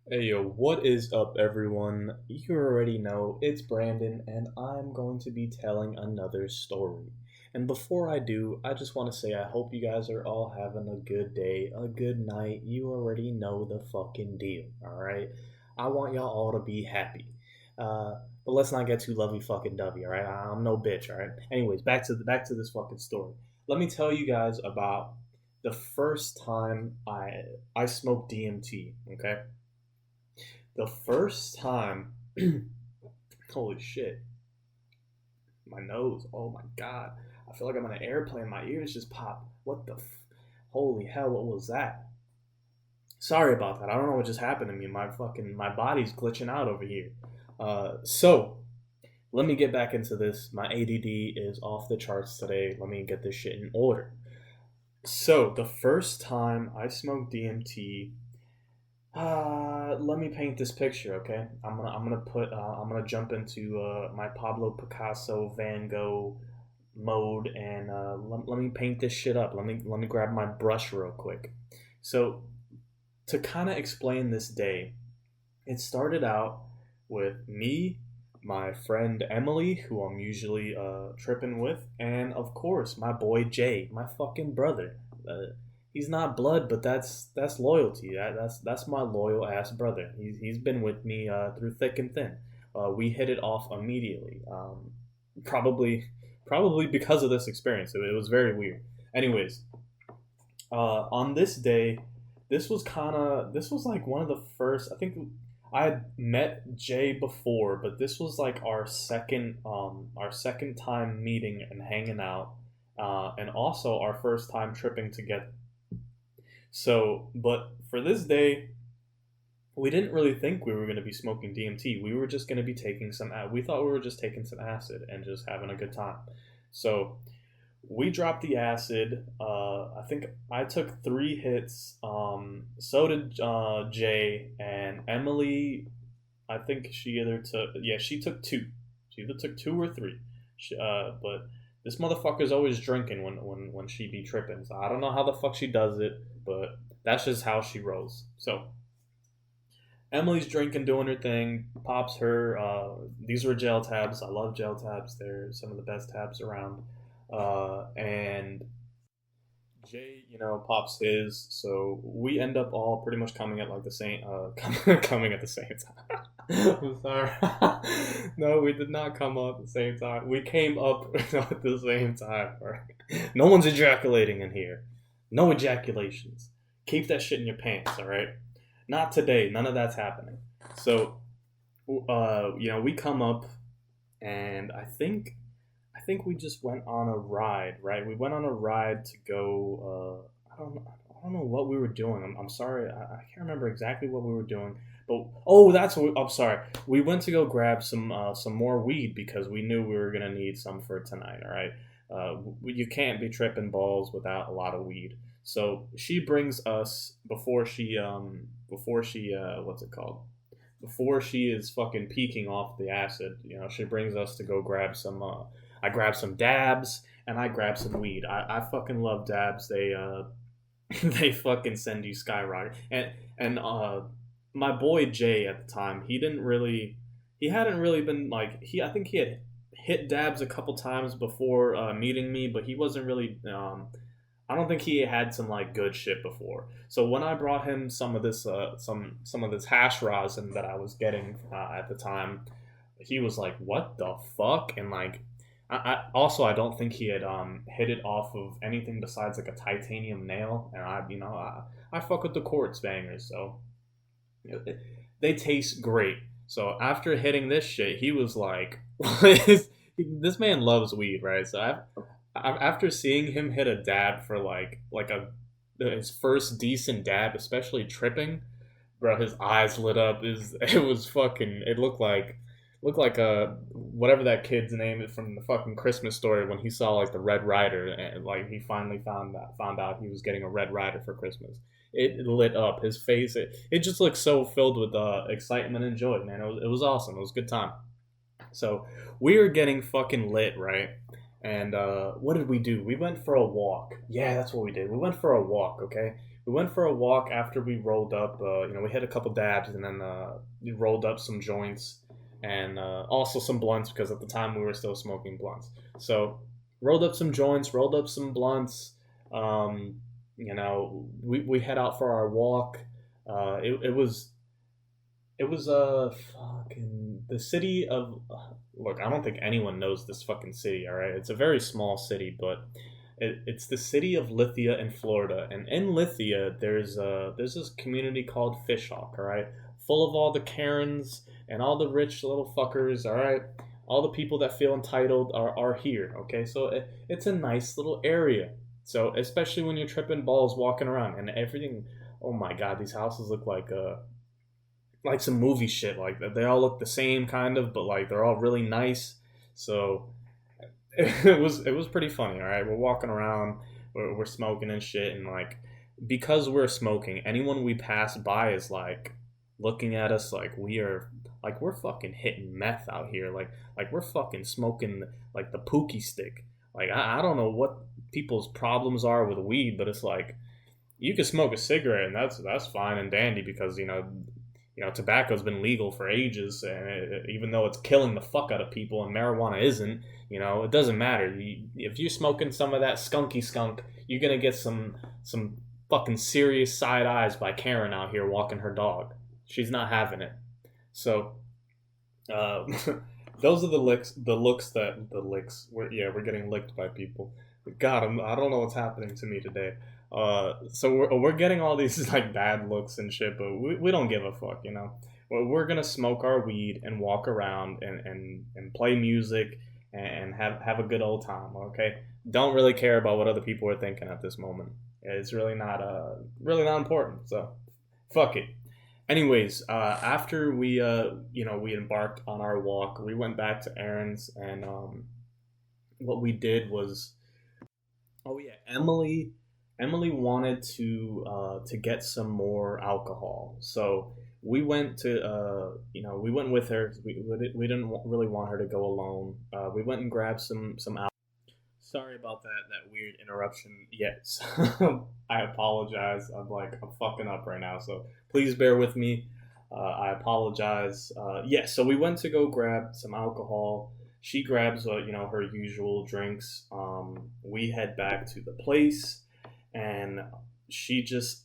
Hey yo, what is up, everyone? You already know it's Brandon, and I'm going to be telling another story. And before I do, I just want to say I hope you guys are all having a good day, a good night. You already know the fucking deal, alright? I want y'all all to be happy. Uh, but let's not get too lovey fucking dovey, alright? I'm no bitch, alright? Anyways, back to this fucking story. Let me tell you guys about the first time I smoked DMT, okay? The first time, holy shit, my nose, oh my god. I feel like I'm on an airplane. My ears just popped. What the holy hell, what was that? Sorry about that. I don't know what just happened to me. My body's glitching out over here. So let me get back into this. My ADD is off the charts today. Let me get this shit in order. So the first time I smoked DMT, let me paint this picture, okay? I'm gonna jump into my Pablo Picasso Van Gogh mode, and let me paint this shit up. Let me grab my brush real quick. So to kind of explain this day, it started out with me, my friend Emily, who I'm usually tripping with, and of course my boy Jay, my fucking brother. He's not blood, but that's loyalty. That's my loyal ass brother. He's been with me through thick and thin. We hit it off immediately. Probably probably because of this experience. It was very weird. Anyways, on this day, this was like one of the first. I think I had met Jay before, but this was like our second time meeting and hanging out, and also our first time tripping together. So, but for this day, we didn't really think we were going to be smoking DMT. We were just going to be taking some. We thought we were just taking some acid and just having a good time. So we dropped the acid. I think I took 3 hits. So did Jay and Emily. I think she either took, yeah, she took two. She either took two or three. But this motherfucker's always drinking when she be tripping. So I don't know how the fuck she does it, but that's just how she rolls. So Emily's drinking, doing her thing. Pops her. These were gel tabs. I love gel tabs. They're some of the best tabs around. And Jay, pops his. So we end up all pretty much coming at like the same, coming at the same time. I'm sorry. No, we did not come up at the same time. We came up at the same time. Right? No one's ejaculating in here. No ejaculations. Keep that shit in your pants. All right. Not today. None of that's happening. So, we come up, and I think we just went on a ride, right? We went on a ride to go. I don't know what we were doing. I'm sorry, I can't remember exactly what we were doing. But oh, that's what. I'm sorry. We went to go grab some more weed because we knew we were gonna need some for tonight. All right. You can't be tripping balls without a lot of weed. So she brings us before she what's it called, before she is fucking peeking off the acid. She brings us to go grab some. I grab some dabs and I grab some weed. I fucking love dabs. They they fucking send you skyrocket. And my boy Jay at the time, he hadn't really been like he. I think he had hit dabs a couple times before meeting me, but he wasn't really. I don't think he had some like good shit before. So when I brought him some of this hash rosin that I was getting at the time, he was like, "What the fuck?" And like, I don't think he had hit it off of anything besides like a titanium nail. And I fuck with the quartz bangers, so they taste great. So after hitting this shit, he was like, "This man loves weed, right?" So after seeing him hit a dab for like a his first decent dab, especially tripping, bro, his eyes lit up. It was fucking. It looked like whatever that kid's name is from the fucking Christmas Story when he saw like the Red Rider, and like he finally found out he was getting a Red Rider for Christmas. It lit up his face. It just looked so filled with excitement and joy, man. It was awesome. It was a good time. So we were getting fucking lit, right? And what did we do? We went for a walk. Yeah, that's what we did. We went for a walk. Okay, we went for a walk after we rolled up. We hit a couple dabs and then we rolled up some joints and also some blunts because at the time we were still smoking blunts. So rolled up some joints, rolled up some blunts. Um, we head out for our walk. It was fucking the city of. Look, I don't think anyone knows this fucking city. All right, it's a very small city, but it's the city of Lithia in Florida, and in Lithia, there's this community called Fishhawk. All right, full of all the Karens and all the rich little fuckers. All right, all the people that feel entitled are here. Okay, so it's a nice little area. So especially when you're tripping balls walking around and everything. Oh my God, these houses look like some movie shit. Like they all look the same kind of, but like they're all really nice. So it was pretty funny. All right, we're walking around, we're smoking and shit, and like because we're smoking, anyone we pass by is like looking at us like we're fucking hitting meth out here. Like we're fucking smoking like the pookie stick. Like I don't know what people's problems are with weed, but it's like you can smoke a cigarette and that's fine and dandy because tobacco's been legal for ages, and even though it's killing the fuck out of people, and marijuana isn't, it doesn't matter. If you're smoking some of that skunky skunk, you're gonna get some fucking serious side eyes by Karen out here walking her dog. She's not having it. So, uh, those are the licks, the looks that the licks. We're getting licked by people. God, I don't know what's happening to me today. So we're getting all these like bad looks and shit, but we don't give a fuck. We're gonna smoke our weed and walk around and play music and have a good old time. Okay, don't really care about what other people are thinking at this moment. It's really not important. So fuck it. Anyways, after we embarked on our walk, we went back to Aaron's, and what we did was, oh yeah, Emily wanted to get some more alcohol, so we went with her. We didn't really want her to go alone. We went and grabbed some alcohol. Sorry about that weird interruption. Yes, I apologize. I'm fucking up right now, so please bear with me. I apologize. So we went to go grab some alcohol. She grabs her usual drinks. We head back to the place, and she just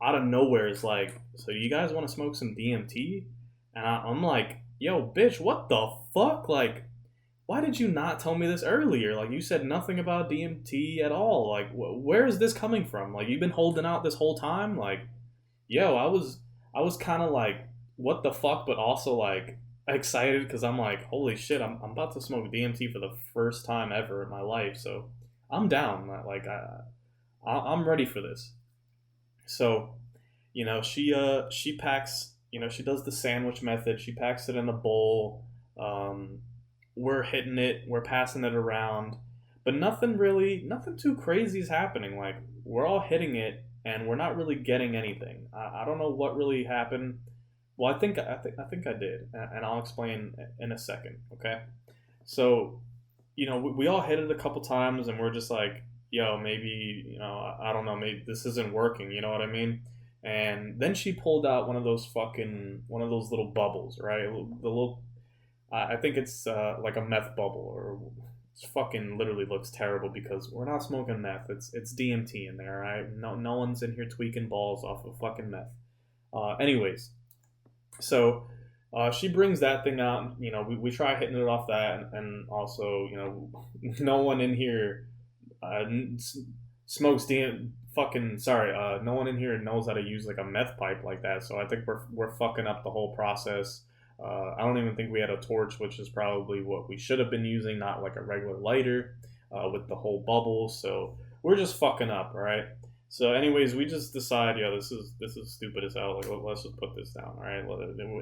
out of nowhere is like, "So you guys want to smoke some DMT?" And I'm like, "Yo, bitch, what the fuck? Like, why did you not tell me this earlier? Like, you said nothing about DMT at all. Like, where is this coming from? Like, you've been holding out this whole time? Like, yo, I was kind of like, what the fuck, but also like excited because I'm like, holy shit, I'm about to smoke DMT for the first time ever in my life. So I'm down. I'm ready for this. So, she packs. She does the sandwich method. She packs it in a bowl. Um, we're hitting it. We're passing it around, but nothing too crazy is happening. Like we're all hitting it, and we're not really getting anything. I don't know what really happened. Well, I think I did, and I'll explain in a second. Okay, so we all hit it a couple times, and we're just like, yo, maybe I don't know, maybe this isn't working. You know what I mean? And then she pulled out one of those little bubbles, right? The little, I think it's like a meth bubble, or it's fucking literally looks terrible because we're not smoking meth. It's DMT in there, right? No one's in here tweaking balls off of fucking meth. Anyways, so she brings that thing out. We try hitting it off that, and also no one in here uh, smokes DM. Fucking sorry. No one in here knows how to use like a meth pipe like that. So I think we're fucking up the whole process. I don't even think we had a torch, which is probably what we should have been using, not like a regular lighter with the whole bubble. So we're just fucking up, all right? So, anyways, we just decide, yeah, this is stupid as hell. Like, let's just put this down, all right?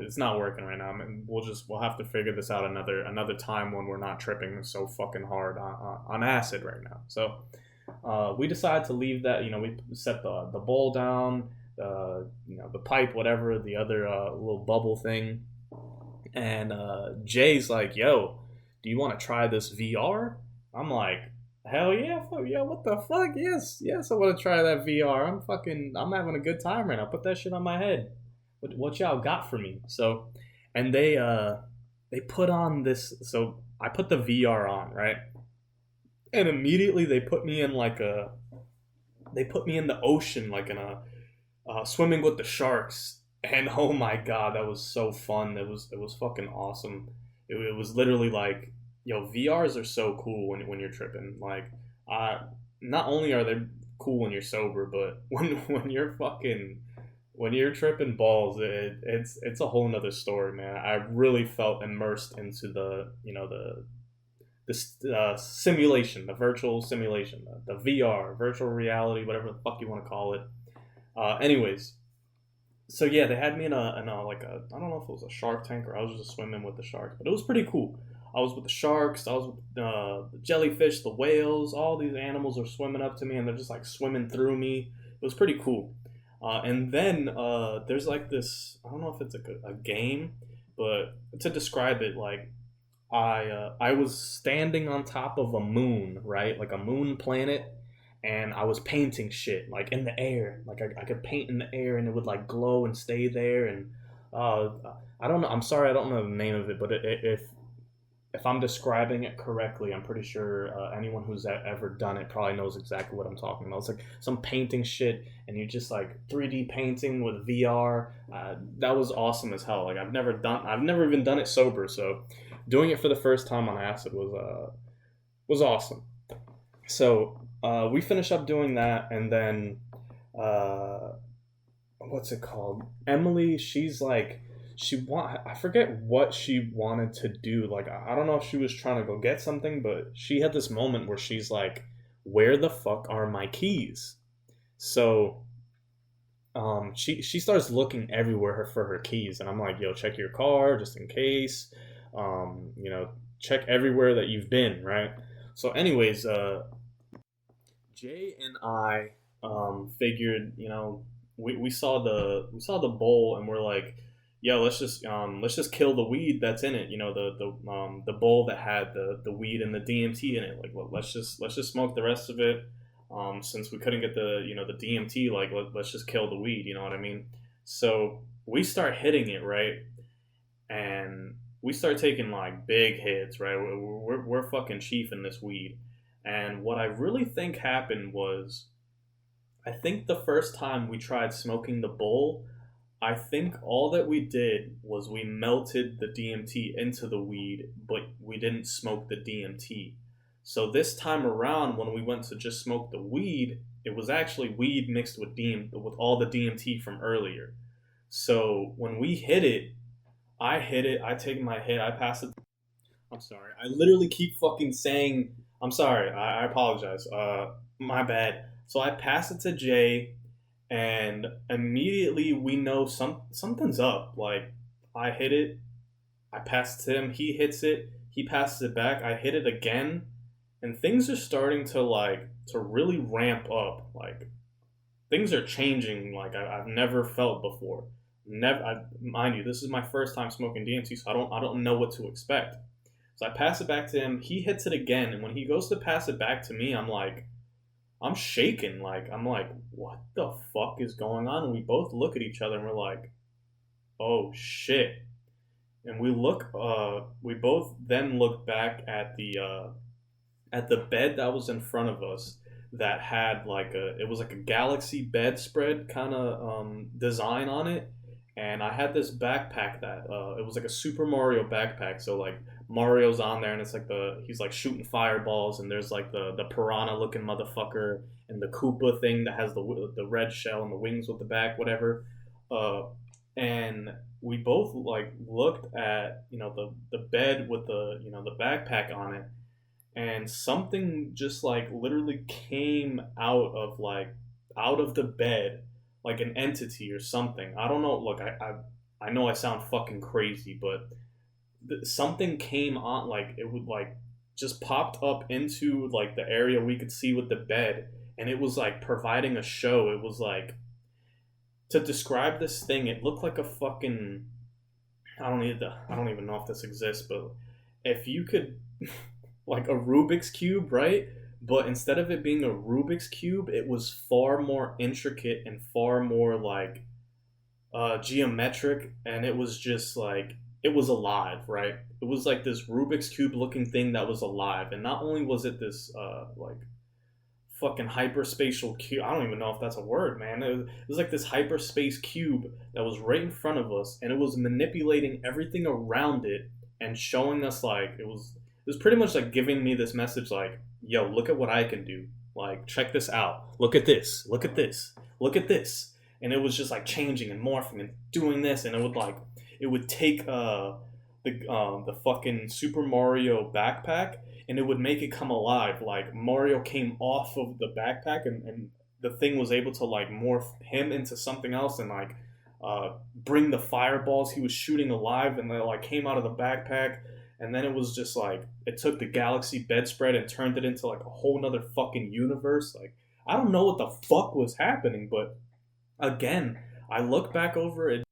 It's not working right now. I mean, we'll have to figure this out another time when we're not tripping so fucking hard on acid right now. So, we decide to leave that. We set the bowl down, the pipe, whatever, the other little bubble thing, and Jay's like, "Yo, do you want to try this VR?" I'm like, Hell yeah, fuck yeah, what the fuck? Yes, yes, I want to try that VR. I'm having a good time right now. Put that shit on my head. What y'all got for me? So, and they put on this. So I put the VR on, right, and immediately they put me in the ocean, like in a swimming with the sharks. And oh my god, that was so fun. It was fucking awesome. It was literally like, yo, VRs are so cool when you're tripping. Like, uh, not only are they cool when you're sober, but when you're fucking when you're tripping balls, it's a whole nother story, man. I really felt immersed into the simulation, the virtual simulation, the VR, virtual reality, whatever the fuck you want to call it. Anyways, so yeah, they had me in a like a, I don't know if it was a shark tank or I was just swimming with the sharks, but it was pretty cool. I was with the sharks, I was with the jellyfish, the whales. All these animals are swimming up to me, and they're just like swimming through me. It was pretty cool. And then there's like this. I don't know if it's like a game, but to describe it, like I was standing on top of a moon, right, like a moon planet, and I was painting shit like in the air. Like I could paint in the air, and it would like glow and stay there. And uh, I don't know. I'm sorry, I don't know the name of it, but if I'm describing it correctly, I'm pretty sure anyone who's ever done it probably knows exactly what I'm talking about. It's like some painting shit, and you're just like 3D painting with VR. That was awesome as hell. Like I've never even done it sober, so doing it for the first time on acid was awesome. So we finish up doing that, and then uh, what's it called? Emily, she's like, I forget what she wanted to do. Like I don't know if she was trying to go get something, but she had this moment where she's like, "Where the fuck are my keys?" So she starts looking everywhere for her keys, and I'm like, "Yo, check your car just in case. You know, check everywhere that you've been, right?" So, anyways, Jay and I figured, we saw the bowl, and we're like, yeah, let's just kill the weed that's in it. You know, the bowl that had the weed and the DMT in it. Like, let's just smoke the rest of it. Since we couldn't get the DMT, like let's just kill the weed. You know what I mean? So we start hitting it, right, and we start taking like big hits, right? We're fucking chiefing this weed. And what I really think happened was, I think the first time we tried smoking the bowl, I think all that we did was we melted the DMT into the weed, but we didn't smoke the DMT. So this time around, when we went to just smoke the weed, it was actually weed mixed with with all the DMT from earlier. So when we hit it, I hit it. I take my hit. I pass it. I'm sorry. I literally keep fucking saying. I'm sorry. I apologize. My bad. So I pass it to Jay, and immediately we know something's up. Like I hit it. I pass it to him. He hits it. He passes it back. I hit it again, and things are starting to really ramp up. Like things are changing like I've never felt before. Never, mind you, this is my first time smoking DMT, so I don't know what to expect. So I pass it back to him. He hits it again, and when he goes to pass it back to me, I'm shaking. Like I'm like, what the fuck is going on? And we both look at each other, and we're like, oh shit. And we both then look back at the bed that was in front of us, that had like it was like a galaxy bedspread kind of design on it. And I had this backpack that it was like a Super Mario backpack. So like Mario's on there, and it's like he's like shooting fireballs, and there's like the piranha looking motherfucker, and the Koopa thing that has the red shell and the wings with the back, whatever. uh and we both like looked at the bed with the backpack on it, and something just like literally came out of the bed, like an entity or something. I don't know. Look, I know I sound fucking crazy, but something came on, like it would like just popped up into like the area we could see with the bed, and it was like providing a show. It was like, to describe this thing, it looked like a fucking, I don't even know if this exists, but if you could like a Rubik's cube, right? but instead of it being a Rubik's cube, it was far more intricate and far more like geometric, and it was just like it was alive, right? It was like this Rubik's cube looking thing that was alive, and not only was it this like fucking hyperspatial cube. I don't even know if that's a word, man. It was like this hyperspace cube that was right in front of us, and it was manipulating everything around it and showing us like it was pretty much like giving me this message like, yo, look at what I can do. Like, check this out. Look at this. Look at this. Look at this. And it was just like changing and morphing and doing this, and it would take the fucking Super Mario backpack, and it would make it come alive. Like Mario came off of the backpack, and the thing was able to like morph him into something else, and like bring the fireballs he was shooting alive, and they like came out of the backpack. And then it was just like it took the galaxy bedspread and turned it into like a whole nother fucking universe. Like I don't know what the fuck was happening, but again, I look back over it.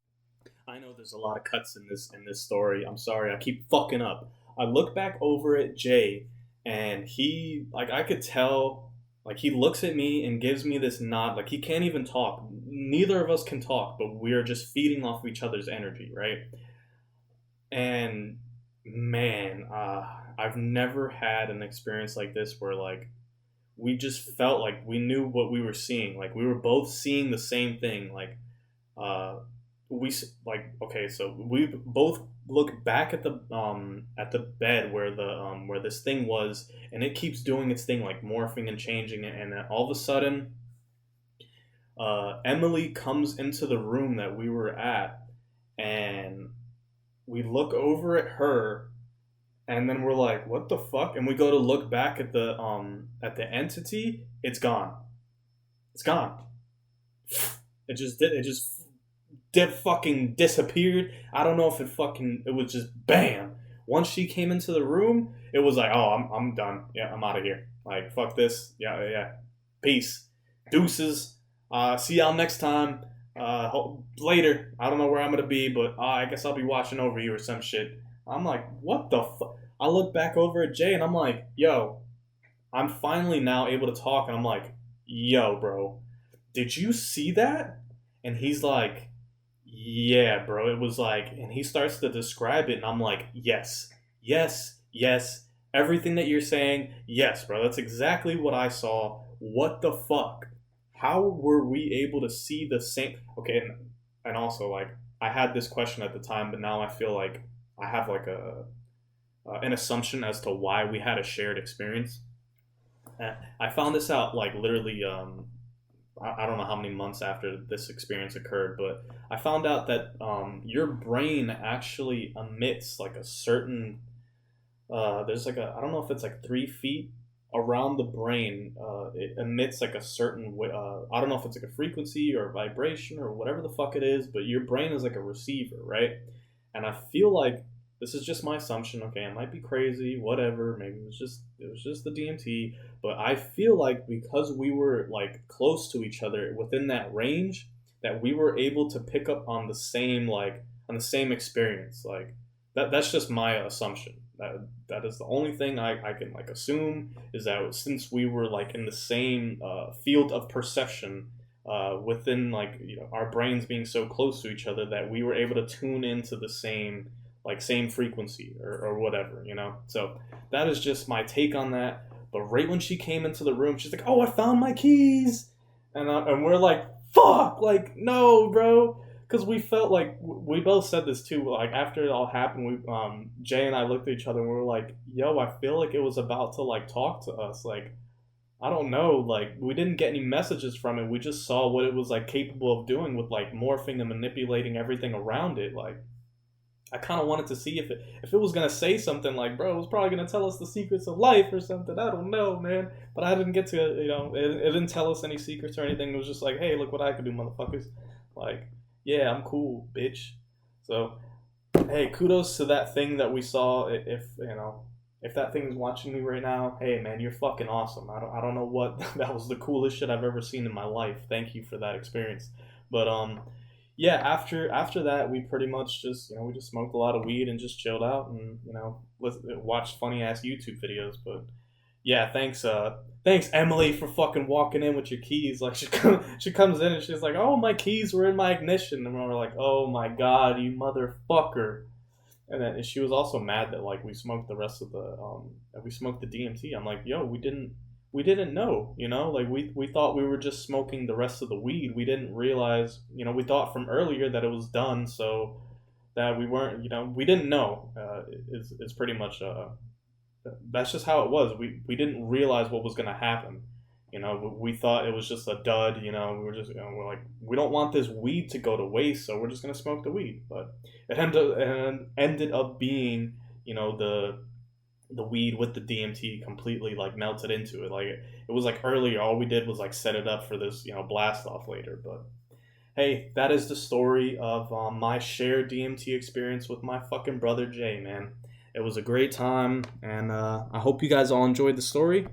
I know there's a lot of cuts in this story. I'm sorry, I keep fucking up. I look back over at Jay, and he like I could tell like he looks at me and gives me this nod. Like he can't even talk. Neither of us can talk, but we are just feeding off of each other's energy, right? And man, I've never had an experience like this where like we just felt like we knew what we were seeing. Like we were both seeing the same thing. Like uh, like okay, so we both look back at the bed where this thing was, and it keeps doing its thing, like morphing and changing, and then all of a sudden, Emily comes into the room that we were at, and we look over at her, and then we're like, "What the fuck?" And we go to look back at the entity. It's gone. It's gone. It just did fucking disappeared. I don't know if it was just bam. Once she came into the room, it was like, oh, I'm done. Yeah, I'm out of here. Like fuck this. Yeah, yeah. Peace, deuces. See y'all next time. Later. I don't know where I'm gonna be, but I guess I'll be watching over you or some shit. I'm like, what the fuck? I look back over at Jay and I'm like, yo, I'm finally now able to talk, and I'm like, yo, bro, did you see that? And he's like, yeah, bro. It was like, and he starts to describe it, and I'm like, yes, yes, yes. Everything that you're saying, yes, bro. That's exactly what I saw. What the fuck? How were we able to see the same? Okay, and also like I had this question at the time, but now I feel like I have like a an assumption as to why we had a shared experience. I found this out like literally I don't know how many months after this experience occurred, but I found out that your brain actually emits like a certain there's like a I don't know if it's like 3 feet around the brain. It emits like a certain I don't know if it's like a frequency or vibration or whatever the fuck it is, but your brain is like a receiver, right? And I feel like this is just my assumption. Okay, it might be crazy, whatever. Maybe it was just the DMT, but I feel like because we were like close to each other within that range, that we were able to pick up on the same on the same experience. Like that's just my assumption. That is the only thing I can like assume is that since we were like in the same field of perception within like our brains being so close to each other that we were able to tune into the same frequency or whatever. So that is just my take on that. But right when she came into the room, she's like, "Oh, I found my keys," and we're like, "Fuck!" Like, no, bro, because we felt like we both said this too. Like after it all happened, we Jay and I looked at each other and we were like, "Yo, I feel like it was about to like talk to us." Like I don't know, like we didn't get any messages from it. We just saw what it was like capable of doing with like morphing and manipulating everything around it. Like I kind of wanted to see if it was gonna say something like, bro, it was probably gonna tell us the secrets of life or something. I don't know, man. But I didn't get to, it didn't tell us any secrets or anything. It was just like, hey, look what I could do, motherfuckers. Like, yeah, I'm cool, bitch. So, hey, kudos to that thing that we saw. If that thing is watching me right now, hey, man, you're fucking awesome. I don't know what that was the coolest shit I've ever seen in my life. Thank you for that experience. But yeah, after that, we pretty much just we just smoked a lot of weed and just chilled out and watched funny ass YouTube videos. But Yeah, thanks Emily for fucking walking in with your keys. Like she comes in and she's like, "Oh, my keys were in my ignition," and we're like, "Oh my god, you motherfucker!" And then she was also mad that like we smoked the rest of the we smoked the DMT. I'm like, "Yo, we didn't know, like we thought we were just smoking the rest of the weed. We didn't realize, we thought from earlier that it was done, so that we weren't, we didn't know. Is pretty much that's just how it was. We didn't realize what was gonna happen. We thought it was just a dud. We were just we're like, we don't want this weed to go to waste, so we're just gonna smoke the weed. But it ended up being the weed with the DMT completely like melted into it. Like it was like earlier, all we did was like set it up for this blast off later. But hey, that is the story of my shared DMT experience with my fucking brother Jay, man. It was a great time, and I hope you guys all enjoyed the story.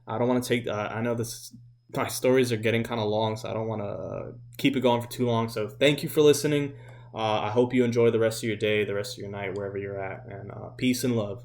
I don't want to take. I know this. My stories are getting kind of long, so I don't want to keep it going for too long. So thank you for listening. I hope you enjoy the rest of your day, the rest of your night, wherever you're at, and peace and love.